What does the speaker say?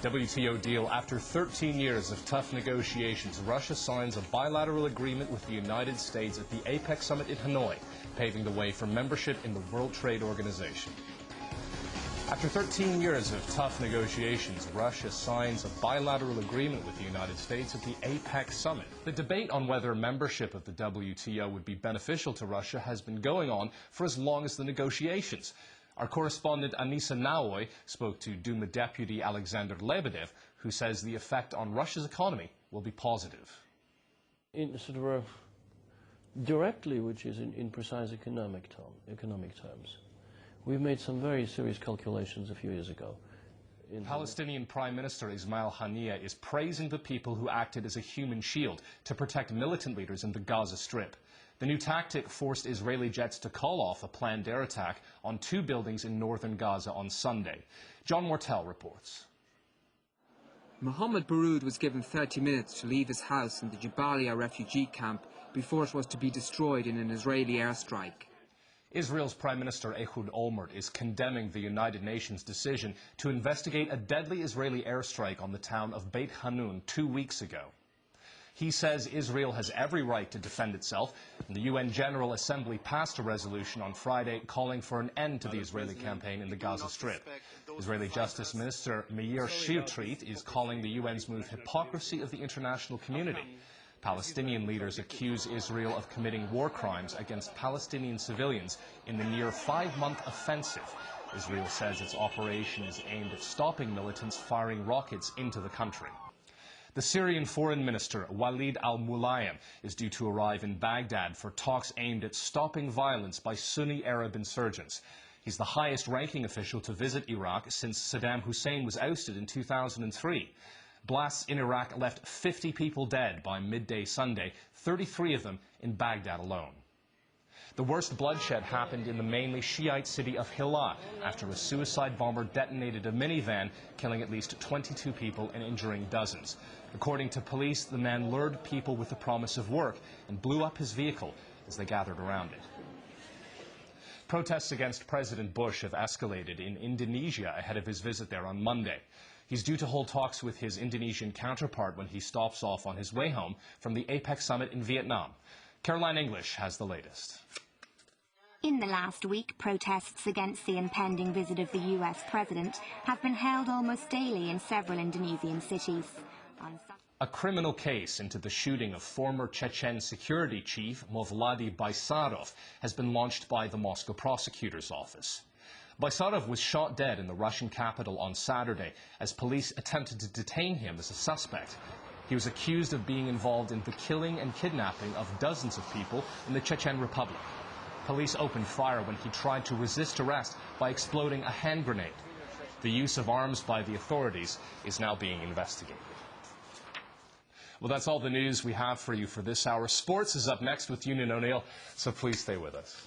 WTO deal. After 13 years of tough negotiations, Russia signs a bilateral agreement with the United States at the APEC summit in Hanoi, paving the way for membership in the World Trade Organization. After 13 years of tough negotiations, Russia signs a bilateral agreement with the United States at the APEC summit. The debate on whether membership of the WTO would be beneficial to Russia has been going on for as long as the negotiations. Our correspondent Anissa Naoy spoke to Duma Deputy Alexander Lebedev, who says the effect on Russia's economy will be positive. In sort of directly, which is in precise economic terms, we've made some very serious calculations a few years ago. Palestinian Prime Minister Ismail Haniyeh is praising the people who acted as a human shield to protect militant leaders in the Gaza Strip. The new tactic forced Israeli jets to call off a planned air attack on 2 buildings in northern Gaza on Sunday. John Mortel reports. Mohammed Baroud was given 30 minutes to leave his house in the Jabalia refugee camp before it was to be destroyed in an Israeli airstrike. Israel's Prime Minister Ehud Olmert is condemning the United Nations decision to investigate a deadly Israeli airstrike on the town of Beit Hanun 2 weeks ago. He says Israel has every right to defend itself, and the UN General Assembly passed a resolution on Friday calling for an end to the Israeli campaign in the Gaza Strip. Israeli Justice Minister Meir Shitrit is calling the UN's move hypocrisy of the international community. Palestinian leaders accuse Israel of committing war crimes against Palestinian civilians in the near 5-month offensive. Israel says its operation is aimed at stopping militants firing rockets into the country. The Syrian Foreign Minister Walid al-Mulayim is due to arrive in Baghdad for talks aimed at stopping violence by Sunni Arab insurgents. He's the highest-ranking official to visit Iraq since Saddam Hussein was ousted in 2003. Blasts in Iraq left 50 people dead by midday Sunday, 33 of them in Baghdad alone. The worst bloodshed happened in the mainly Shiite city of Hilla after a suicide bomber detonated a minivan, killing at least 22 people and injuring dozens. According to police, the man lured people with the promise of work and blew up his vehicle as they gathered around it. Protests against President Bush have escalated in Indonesia ahead of his visit there on Monday. He's due to hold talks with his Indonesian counterpart when he stops off on his way home from the APEC summit in Vietnam. Caroline English has the latest. In the last week, protests against the impending visit of the US president have been held almost daily in several Indonesian cities. A criminal case into the shooting of former Chechen security chief Movladi Baysarov has been launched by the Moscow prosecutor's office. Baysarov was shot dead in the Russian capital on Saturday as police attempted to detain him as a suspect. He was accused of being involved in the killing and kidnapping of dozens of people in the Chechen Republic. Police opened fire when he tried to resist arrest by exploding a hand grenade. The use of arms by the authorities is now being investigated. Well, that's all the news we have for you for this hour. Sports is up next with Union O'Neill, so please stay with us.